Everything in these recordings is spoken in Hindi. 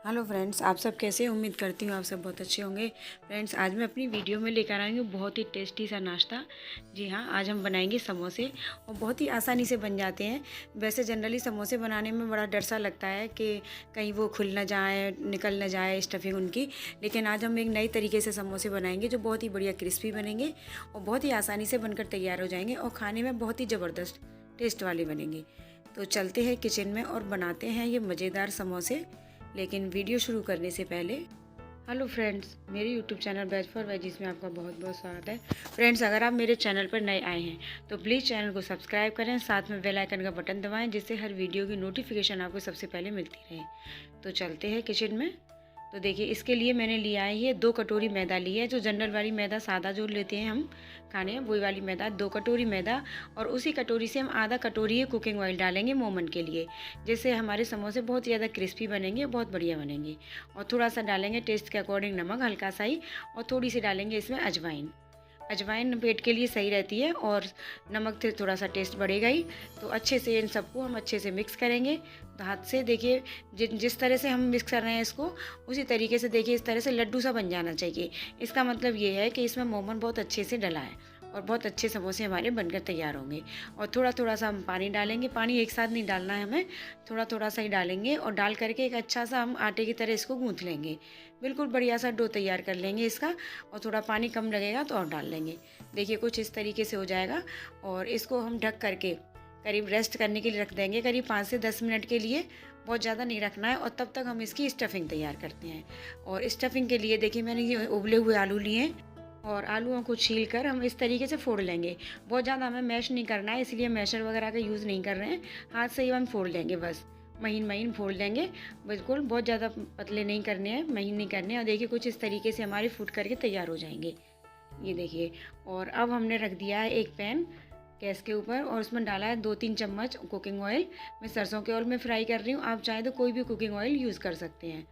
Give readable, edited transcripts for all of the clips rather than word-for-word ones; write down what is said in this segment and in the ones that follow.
हेलो फ्रेंड्स, आप सब कैसे हैं? उम्मीद करती हूँ आप सब बहुत अच्छे होंगे। फ्रेंड्स, आज मैं अपनी वीडियो में लेकर आई हूँ बहुत ही टेस्टी सा नाश्ता। जी हाँ, आज हम बनाएंगे समोसे और बहुत ही आसानी से बन जाते हैं। वैसे जनरली समोसे बनाने में बड़ा डर सा लगता है कि कहीं वो खुल ना जाए, निकल ना जाए स्टफिंग उनकी। लेकिन आज हम एक नई तरीके से समोसे बनाएंगे जो बहुत ही बढ़िया क्रिस्पी बनेंगे और बहुत ही आसानी से बनकर तैयार हो जाएंगे और खाने में बहुत ही ज़बरदस्त टेस्ट वाले बनेंगे। तो चलते हैं किचन में और बनाते हैं ये मज़ेदार समोसे। लेकिन वीडियो शुरू करने से पहले हेलो फ्रेंड्स, मेरे YouTube channel ways for veggies में आपका बहुत बहुत स्वागत है। फ्रेंड्स, अगर आप मेरे चैनल पर नए आए हैं तो प्लीज़ चैनल को सब्सक्राइब करें, साथ में बेल आइकन का बटन दबाएं जिससे हर वीडियो की नोटिफिकेशन आपको सबसे पहले मिलती रहे। तो चलते हैं किचन में। तो देखिए, इसके लिए मैंने लिया है ये 2 कटोरी मैदा ली है, जो जनरल वाली मैदा सादा जो लेते हैं हम खाने, वही वाली मैदा 2 कटोरी मैदा। और उसी कटोरी से हम आधा कटोरी कुकिंग ऑयल डालेंगे मोमन के लिए, जिससे हमारे समोसे बहुत ज़्यादा क्रिस्पी बनेंगे, बहुत बढ़िया बनेंगे। और थोड़ा सा डालेंगे टेस्ट के अकॉर्डिंग नमक, हल्का सा ही, और थोड़ी सी डालेंगे इसमें अजवाइन। अजवाइन पेट के लिए सही रहती है और नमक से थोड़ा सा टेस्ट बढ़ेगा ही। तो अच्छे से इन सबको हम अच्छे से मिक्स करेंगे। तो हाथ से देखिए, जिस तरह से हम मिक्स कर रहे हैं इसको, उसी तरीके से देखिए इस तरह से लड्डू सा बन जाना चाहिए। इसका मतलब ये है कि इसमें मोमन बहुत अच्छे से डला है और बहुत अच्छे समोसे हमारे बनकर तैयार होंगे। और थोड़ा थोड़ा सा हम पानी डालेंगे। पानी एक साथ नहीं डालना है हमें, थोड़ा थोड़ा सा ही डालेंगे। और डाल करके एक अच्छा सा हम आटे की तरह इसको गूँथ लेंगे। बिल्कुल बढ़िया सा डो तैयार कर लेंगे इसका। और थोड़ा पानी कम लगेगा तो और डाल लेंगे। देखिए कुछ इस तरीके से हो जाएगा। और इसको हम ढक करके करीब रेस्ट करने के लिए रख देंगे, करीब 5 से 10 मिनट के लिए। बहुत ज़्यादा नहीं रखना है। और तब तक हम इसकी स्टफिंग तैयार करते हैं। और स्टफिंग के लिए देखिए, मैंने ये उबले हुए आलू लिए हैं और आलूओं को छील कर हम इस तरीके से फोड़ लेंगे। बहुत ज़्यादा हमें मैश नहीं करना है, इसलिए मैशर वगैरह का यूज़ नहीं कर रहे हैं। हाथ से ही हम फोड़ लेंगे, बस महीन महीन फोड़ लेंगे। बिल्कुल बहुत ज़्यादा पतले नहीं करने हैं, महीन नहीं करने हैं। और देखिए कुछ इस तरीके से हमारे फूट करके तैयार हो जाएंगे, ये देखिए। और अब हमने रख दिया है एक पैन गैस के ऊपर और उसमें डाला है 2-3 चम्मच कुकिंग ऑयल। मैं सरसों के ऑयल में फ्राई कर रही हूँ, आप चाहें तो कोई भी कुकिंग ऑयल यूज़ कर सकते हैं।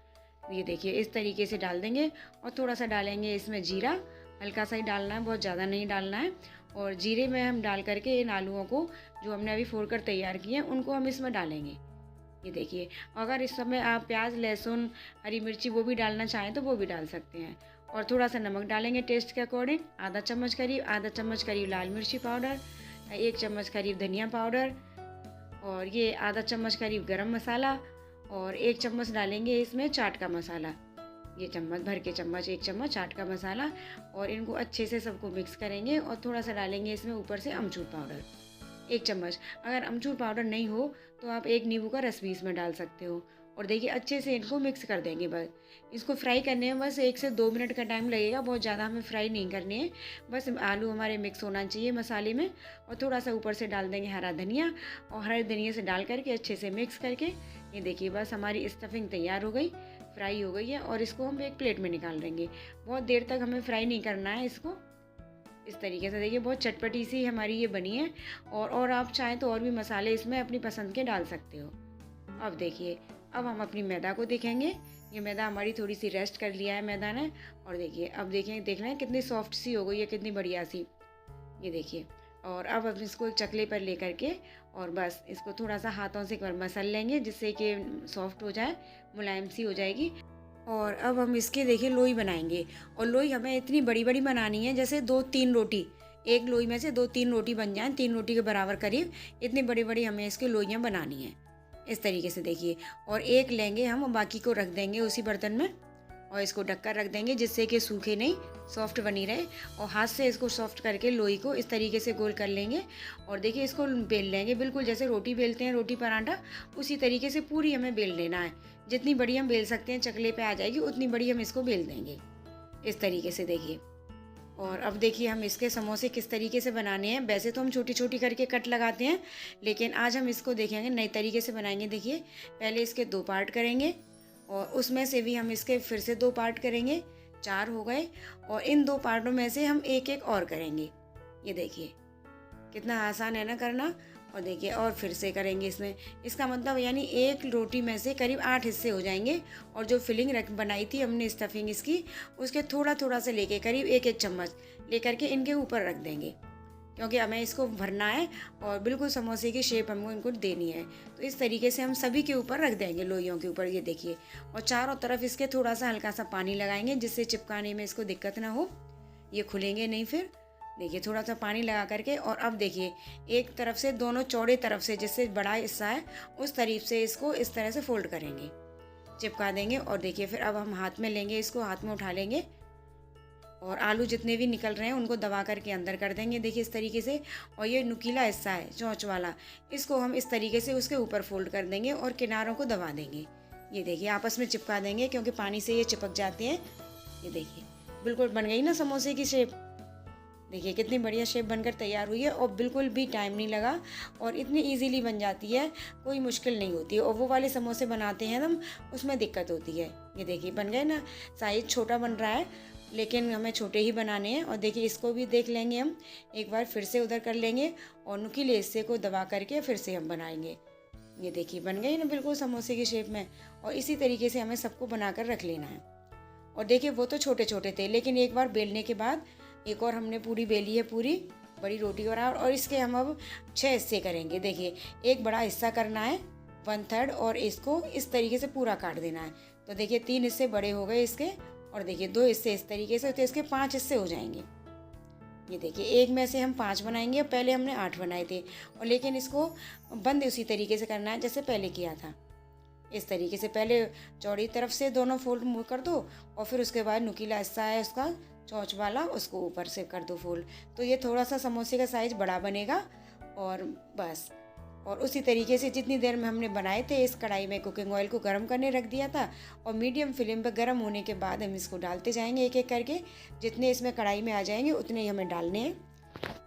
ये देखिए इस तरीके से डाल देंगे। और थोड़ा सा डालेंगे इसमें जीरा, हल्का सा ही डालना है, बहुत ज़्यादा नहीं डालना है। और जीरे में हम डाल करके इन आलूओं को जो हमने अभी फोड़ कर तैयार किए हैं उनको हम इसमें डालेंगे, ये देखिए। अगर इस समय आप प्याज, लहसुन, हरी मिर्ची वो भी डालना चाहें तो वो भी डाल सकते हैं। और थोड़ा सा नमक डालेंगे टेस्ट के अकॉर्डिंग, आधा चम्मच करीब लाल मिर्ची पाउडर, 1 चम्मच करीब धनिया पाउडर, और ये आधा चम्मच करीब गरम मसाला, और 1 चम्मच डालेंगे इसमें चाट का मसाला। ये चम्मच भर के चम्मच 1 चम्मच चाट का मसाला। और इनको अच्छे से सबको मिक्स करेंगे। और थोड़ा सा डालेंगे इसमें ऊपर से अमचूर पाउडर, 1 चम्मच। अगर अमचूर पाउडर नहीं हो तो आप 1 नींबू का रस भी इसमें डाल सकते हो। और देखिए अच्छे से इनको मिक्स कर देंगे। बस इसको फ्राई करने में बस 1 से 2 मिनट का टाइम लगेगा, बहुत ज़्यादा हमें फ्राई नहीं करनी है। बस आलू हमारे मिक्स होना चाहिए मसाले में। और थोड़ा सा ऊपर से डाल देंगे हरा धनिया, और हरे धनिया से डाल करके अच्छे से मिक्स करके, ये देखिए बस हमारी स्टफिंग तैयार हो गई, फ्राई हो गई है। और इसको हम एक प्लेट में निकाल देंगे। बहुत देर तक हमें फ्राई नहीं करना है इसको। इस तरीके से देखिए बहुत चटपटी सी हमारी ये बनी है। और आप चाहें तो और भी मसाले इसमें अपनी पसंद के डाल सकते हो। अब देखिए, अब हम अपनी मैदा को देखेंगे। ये मैदा हमारी थोड़ी सी रेस्ट कर लिया है मैदा ने। और देखिए अब देख रहे हैं कितनी सॉफ्ट सी हो गई है, कितनी बढ़िया सी, ये देखिए। और अब हम इसको एक चकले पर ले करके और बस इसको थोड़ा सा हाथों से मसल लेंगे, जिससे कि सॉफ्ट हो जाए, मुलायम सी हो जाएगी। और अब हम इसके देखिए लोई बनाएंगे। और लोई हमें इतनी बड़ी बड़ी बनानी है जैसे 2-3 रोटी, एक लोई में से 2-3 रोटी बन जाए, 3 रोटी के बराबर करीब, इतनी बड़ी बड़ी हमें इसकी लोइयाँ बनानी है, इस तरीके से देखिए। और एक लेंगे हम, बाकी को रख देंगे उसी बर्तन में और इसको ढककर रख देंगे, जिससे कि सूखे नहीं, सॉफ्ट बनी रहे। और हाथ से इसको सॉफ्ट करके लोई को इस तरीके से गोल कर लेंगे। और देखिए इसको बेल लेंगे, बिल्कुल जैसे रोटी बेलते हैं, रोटी पराठा, उसी तरीके से पूरी हमें बेल लेना है। जितनी बड़ी हम बेल सकते हैं, चकले पे आ जाएगी उतनी बड़ी हम इसको बेल देंगे, इस तरीके से देखिए। और अब देखिए हम इसके समोसे किस तरीके से बनाने हैं। वैसे तो हम छोटी छोटी करके कट लगाते हैं, लेकिन आज हम इसको देखेंगे नए तरीके से बनाएंगे। देखिए पहले इसके 2 पार्ट करेंगे और उसमें से भी हम इसके फिर से 2 पार्ट करेंगे, 4 हो गए। और इन 2 पार्टों में से हम एक एक और करेंगे, ये देखिए कितना आसान है ना करना। और देखिए और फिर से करेंगे इसमें। इसका मतलब यानी एक रोटी में से करीब 8 हिस्से हो जाएंगे। और जो फिलिंग बनाई थी हमने स्टफिंग इसकी, उसके थोड़ा थोड़ा से लेके करीब 1-1 चम्मच लेकर के इनके ऊपर रख देंगे। क्योंकि हमें इसको भरना है और बिल्कुल समोसे की शेप हमको इनको देनी है। तो इस तरीके से हम सभी के ऊपर रख देंगे, लोइयों के ऊपर, ये देखिए। और चारों तरफ इसके थोड़ा सा हल्का सा पानी लगाएंगे जिससे चिपकाने में इसको दिक्कत ना हो, ये खुलेंगे नहीं फिर। देखिए थोड़ा सा पानी लगा करके, और अब देखिए एक तरफ से, दोनों चौड़े तरफ से, जिससे बड़ा हिस्सा है उस तरफ से इसको इस तरह से फोल्ड करेंगे, चिपका देंगे। और देखिए फिर अब हम हाथ में लेंगे, इसको हाथ में उठा लेंगे और आलू जितने भी निकल रहे हैं उनको दबा करके अंदर कर देंगे, देखिए इस तरीके से। और ये नुकीला हिस्सा है चोंच वाला, इसको हम इस तरीके से उसके ऊपर फोल्ड कर देंगे और किनारों को दबा देंगे। ये देखिए आपस में चिपका देंगे क्योंकि पानी से ये चिपक जाते हैं। ये देखिए बिल्कुल बन गई ना समोसे की शेप। देखिए कितनी बढ़िया शेप बनकर तैयार हुई है और बिल्कुल भी टाइम नहीं लगा और इतनी इजीली बन जाती है, कोई मुश्किल नहीं होती है। और वो वाले समोसे बनाते हैं हम, उसमें दिक्कत होती है। ये देखिए बन गए ना, साइज छोटा बन रहा है लेकिन हमें छोटे ही बनाने हैं। और देखिए इसको भी देख लेंगे हम एक बार, फिर से उधर कर लेंगे और नुकीले हिस्से को दबा करके फिर से हम बनाएंगे। ये देखिए बन गई ना बिल्कुल समोसे की शेप में। और इसी तरीके से हमें सबको बनाकर रख लेना है। और देखिए वो तो छोटे छोटे थे, लेकिन एक बार बेलने के बाद एक और हमने पूरी बेली है, पूरी बड़ी रोटी और इसके हम अब 6 हिस्से करेंगे। देखिए एक बड़ा हिस्सा करना है 1/3 और इसको इस तरीके से पूरा काट देना है। तो देखिए 3 हिस्से बड़े हो गए इसके, और देखिए 2 हिस्से इस तरीके से, तो इसके 5 हिस्से हो जाएंगे। ये देखिए एक में से हम 5 बनाएंगे, पहले हमने 8 बनाए थे। और लेकिन इसको बंद उसी तरीके से करना है जैसे पहले किया था। इस तरीके से पहले चौड़ी तरफ से दोनों फोल्ड कर दो और फिर उसके बाद नुकीला हिस्सा है उसका चोंच वाला, उसको ऊपर से कर दो फोल्ड। तो ये थोड़ा सा समोसे का साइज बड़ा बनेगा। और बस, और उसी तरीके से जितनी देर में हमने बनाए थे, इस कढ़ाई में कुकिंग ऑयल को गर्म करने रख दिया था और मीडियम फ्लेम पर गर्म होने के बाद हम इसको डालते जाएंगे एक एक करके। जितने इसमें कढ़ाई में आ जाएंगे उतने ही हमें डालने हैं।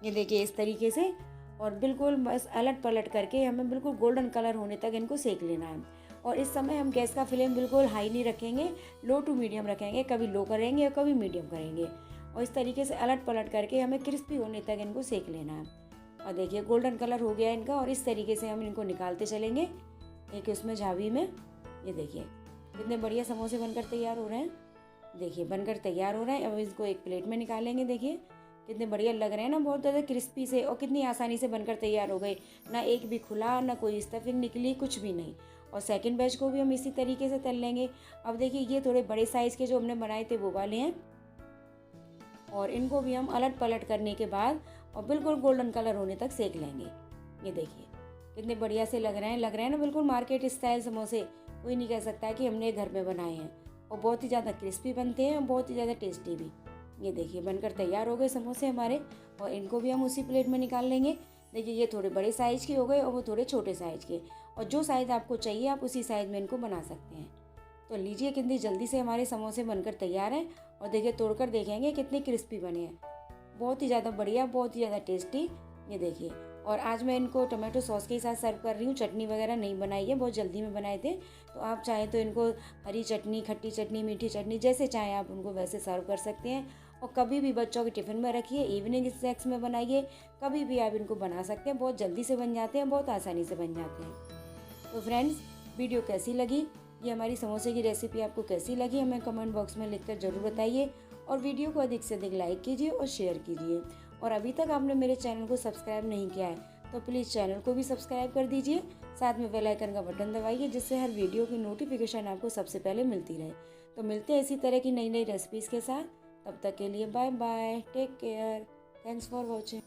ये देखिए इस तरीके से, और बिल्कुल बस अलट पलट करके हमें बिल्कुल गोल्डन कलर होने तक इनको सेक लेना है। और इस समय हम गैस का फ्लेम बिल्कुल हाई नहीं रखेंगे, लो टू मीडियम रखेंगे, कभी लो करेंगे और कभी मीडियम करेंगे। और इस तरीके से अलट पलट करके हमें क्रिस्पी होने तक इनको सेक लेना है। और देखिए गोल्डन कलर हो गया इनका, और इस तरीके से हम इनको निकालते चलेंगे एक उसमें झावी में। ये देखिए कितने बढ़िया समोसे बनकर तैयार हो रहे हैं। देखिए बनकर तैयार हो रहे हैं। अब इसको एक प्लेट में निकालेंगे। देखिए कितने बढ़िया लग रहे हैं ना, बहुत ज़्यादा क्रिस्पी से, और कितनी आसानी से बनकर तैयार हो गए। ना एक भी खुला, ना कोई स्टफिंग निकली, कुछ भी नहीं। और सेकंड बैच को भी हम इसी तरीके से तल लेंगे। अब देखिए ये थोड़े बड़े साइज़ के जो हमने बनाए थे वो वाले हैं, और इनको भी हम अलट पलट करने के बाद और बिल्कुल गोल्डन कलर होने तक सेक लेंगे। ये देखिए कितने बढ़िया से लग रहे हैं ना, बिल्कुल मार्केट स्टाइल समोसे। कोई नहीं कह सकता कि हमने घर में बनाए हैं। और बहुत ही ज़्यादा क्रिस्पी बनते हैं और बहुत ही ज़्यादा टेस्टी भी। ये देखिए बनकर तैयार हो गए समोसे हमारे, और इनको भी हम उसी प्लेट में निकाल लेंगे। देखिए ये थोड़े बड़े साइज़ के हो गए और वो थोड़े छोटे साइज़ के, और जो साइज़ आपको चाहिए आप उसी साइज़ में इनको बना सकते हैं। तो लीजिए कितनी जल्दी से हमारे समोसे बनकर तैयार हैं। और देखिए तोड़कर देखेंगे कितने क्रिस्पी बने हैं, बहुत ही ज़्यादा बढ़िया, बहुत ही ज़्यादा टेस्टी। ये देखिए, और आज मैं इनको टोमेटो सॉस के साथ सर्व कर रही हूँ। चटनी वगैरह नहीं बनाई है, बहुत जल्दी में बनाए थे। तो आप चाहें तो इनको हरी चटनी, खट्टी चटनी, मीठी चटनी, जैसे चाहें आप उनको वैसे सर्व कर सकते हैं। और कभी भी बच्चों के टिफ़िन में रखिए, इवनिंग स्नैक्स में बनाइए, कभी भी आप इनको बना सकते हैं। बहुत जल्दी से बन जाते हैं, बहुत आसानी से बन जाते हैं। तो फ्रेंड्स वीडियो कैसी लगी, ये हमारी समोसे की रेसिपी आपको कैसी लगी, हमें कमेंट बॉक्स में लिखकर ज़रूर बताइए। और वीडियो को अधिक से अधिक लाइक कीजिए और शेयर कीजिए। और अभी तक आपने मेरे चैनल को सब्सक्राइब नहीं किया है तो प्लीज़ चैनल को भी सब्सक्राइब कर दीजिए। साथ में बेल आइकन का बटन दबाइए, जिससे हर वीडियो की नोटिफिकेशन आपको सबसे पहले मिलती रहे। तो मिलते हैं इसी तरह की नई नई रेसिपीज़ के साथ। तब तक के लिए bye bye, take care, thanks for watching.